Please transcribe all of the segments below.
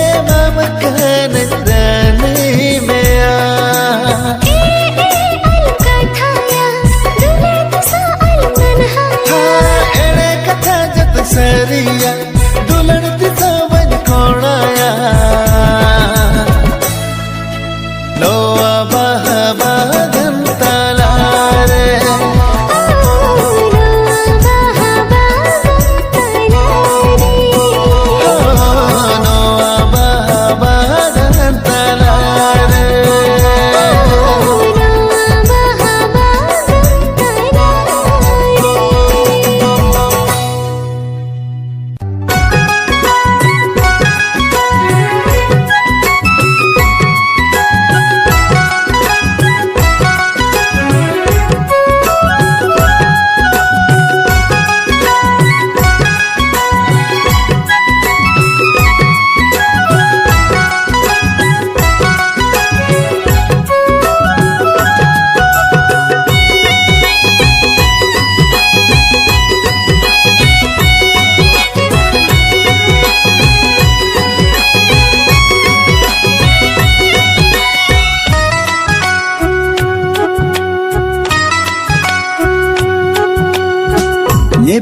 ए मम कहन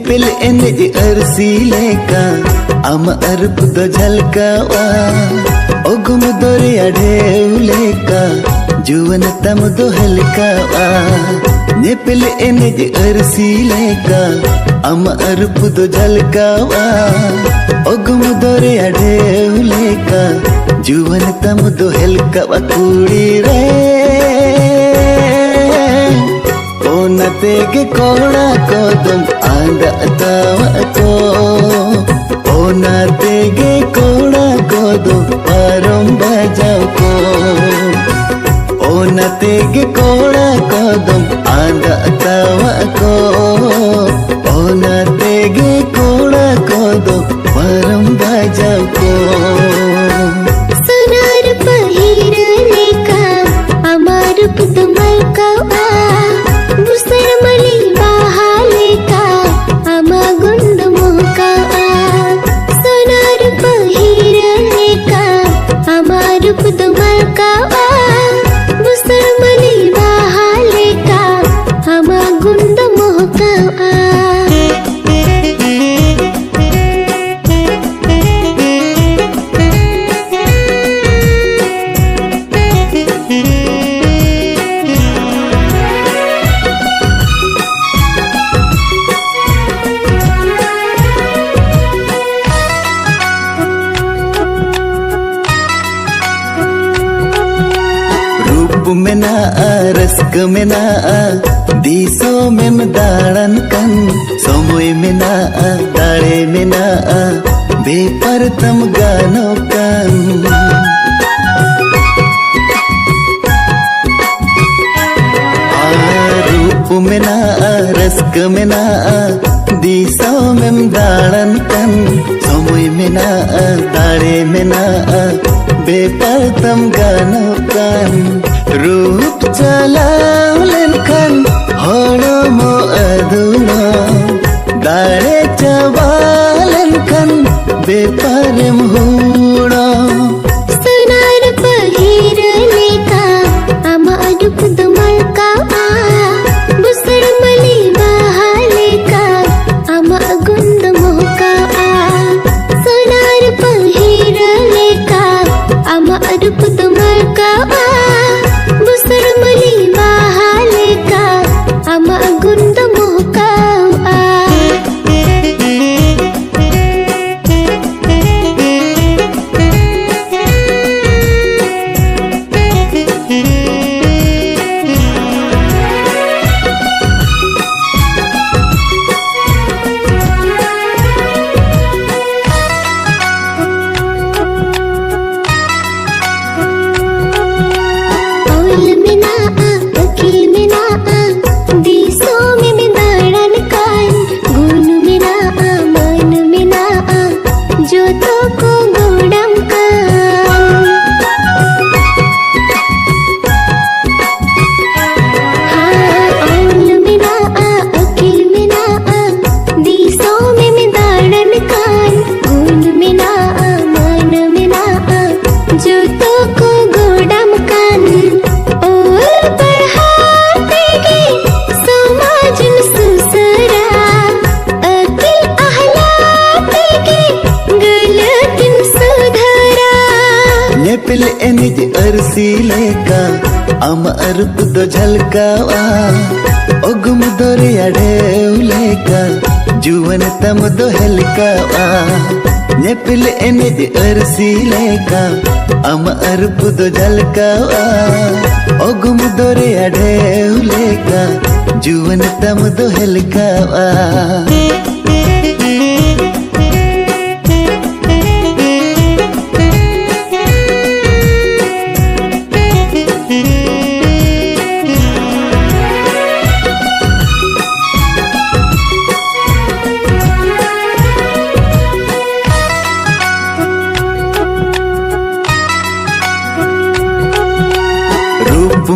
नेपिल एनेज अरसी लेका आम अरप दो झलकावा ओगुम दोरिया ढेउ लेका जुवन तम दो हलकावा नेपिल एनेज अरसी लेका आम अरप दो झलकावा ओगुम दोरिया ढेउ लेका जुवन तम दो हलकावा कुड़ी रे तेगे कोड़ा कोदम आंदा तावा को ओना तेगे कोड़ा कोदम पारम बजाओ को ओना तेगे कोड़ा कोदम आंदा तावा को ओना तेगे कोड़ा कोदम पारम बजाओ को सोनार पहिर लेका अमार पुतमल का मेना रस्क मेना दिसो मेम दाड़न कन सोमोय मेना दाड़े मेना बेपर तम गानो कन रूप मेना रस्क मेना दिसो मेम दाड़न कन सोमोय मेना दाड़े मेना बेपर तम गानो कन रूप चलाव लेनखन होड़ो मो अधूरो दाड़े चबा लेनखन बेपारम हूड़ो सोनार पहिर लेका अमार पुतमल का बुसड़ मली बहा लेका अमा गुंद मोका सोनार पहिर लेका अमार पुतमल का नेपिल एनेज अरसी लेका आम अरप दो झलकावा ओगुम दोरिया ढेउ लेका जुवन तम दो हलकावा नेपिल एनेज अरसी लेका आम अरप दो झलकावा ओगुम दोरिया ढेउ लेका जुवन तम दो हलकावा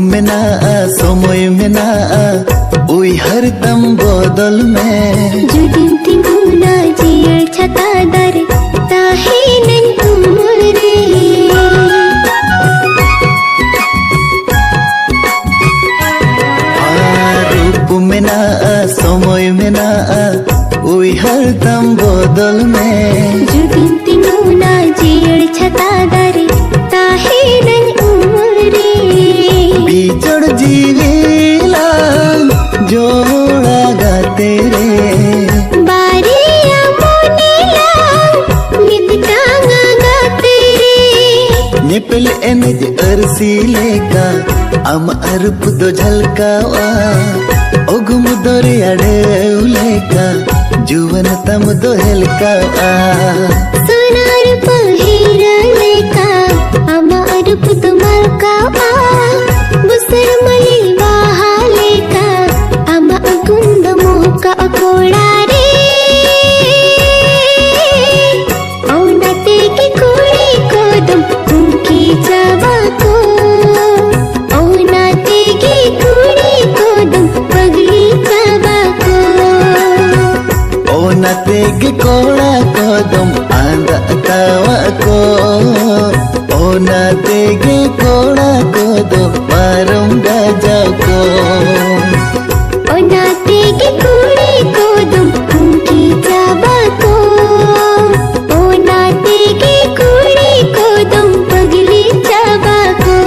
मेना सोमोय मेना उई हर दम बदल में जुदिन तिमुना जियर छता दर ताहे नन तुम रे रूप मेना सोमोय मेना हरदम बदल में जुदिन तिनु ना जियड़ छता दरे ताहे नन उमरे बिछड़ जीवेला जोड़ा गा तेरे बारिया मोनेला नित टांगा गा तेरे निपल एनज अरसी लेका अम अरुप दो झलकावा ओगुम दोरियाड़े उलेका जुवन तम दो हेलकावा सोनार पहिरा लेका अमर पुत मलकावा बुसर मली बाहा लेका अमा गुंद मोका अकोड़ा रे औनते की कोड़ी कोदम उनकी जावा को औनते की कोड़ी कोदम पगली जावा को ओ नतेगे कोड़ा कोदम आंदा तावा को ओ नतेगे कोड़ा कोदम पारम गाजा को ओनाते की कुड़ी कोदम उनकी जाबा को ओनाते की कुड़ी कोदम पगली जाबा को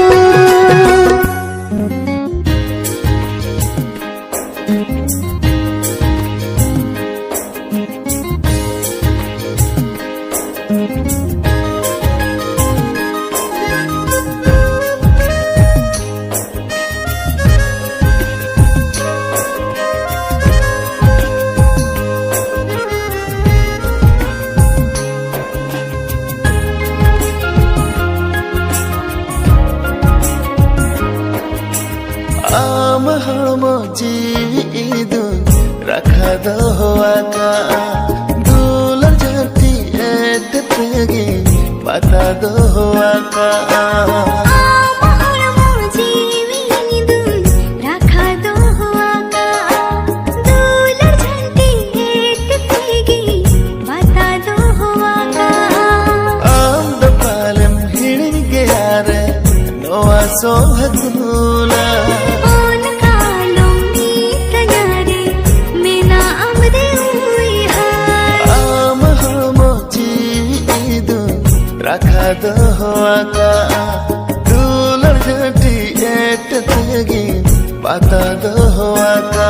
आम हड़मो जीदु रखा दो आका दूलर जाती एट तेगी बता दो आका सोहतूला ओन कालो मी तनारे मेना अमरे हुई हाय आम हड़मो जीदु रखा दो आका दूलर जाती एट तेगी बता दो आका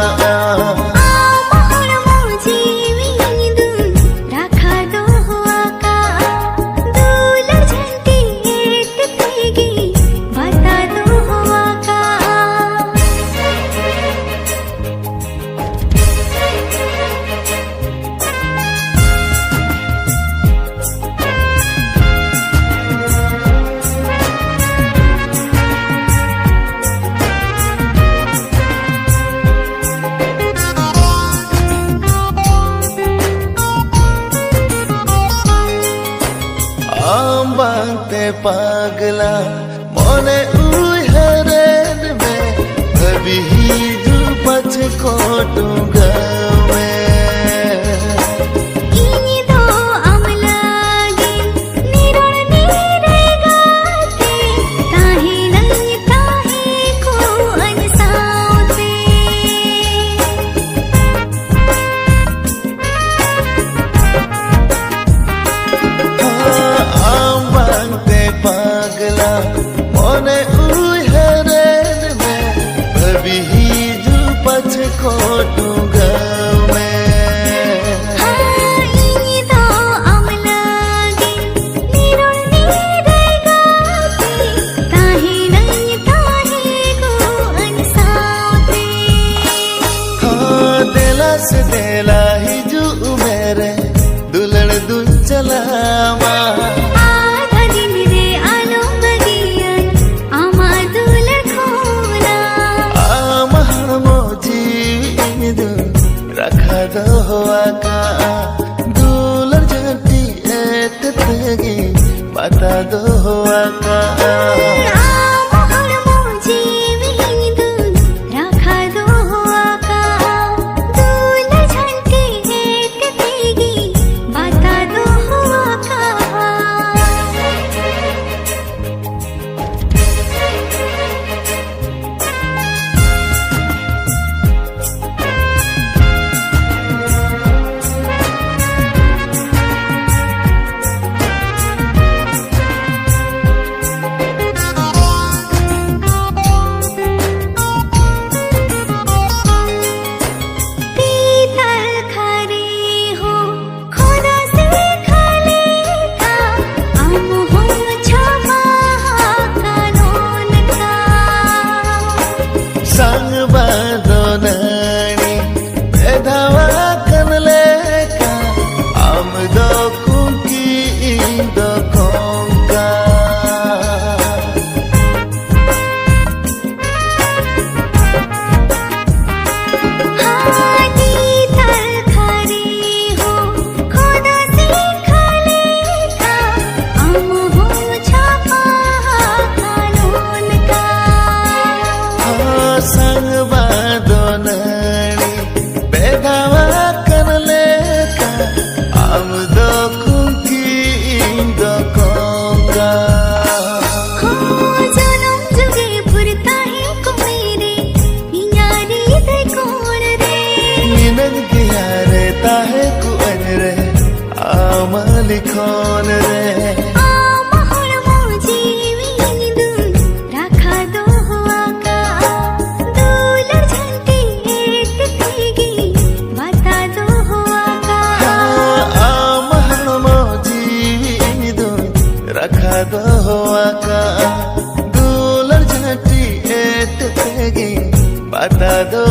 बांते पागला मोने उई हरेन में कभी ही जो पछ कोटूंगा इनी दो अमलागे निरण नीरेगा ते ताहे नहीं ताहे को अनसाते पागला मोने उई हरेन में कभी ही जो पछ कोटूंगा से देला ही जो मेरे दुलड़ दुल चलावा आधा दिन रे आलो बगियन आमा दुलड़ खोला आम हड़मो जीदु संग बांधो नानी बेधावा कनले का आम दो कुकी दो कोंका संग बांधो नानी बेधावा कनले का आम दो कुकी दो कोंका गियारे ताहे कुअन रे आमली खोन रे रखा दो आका दूलर झांटी एट तेगी बता दो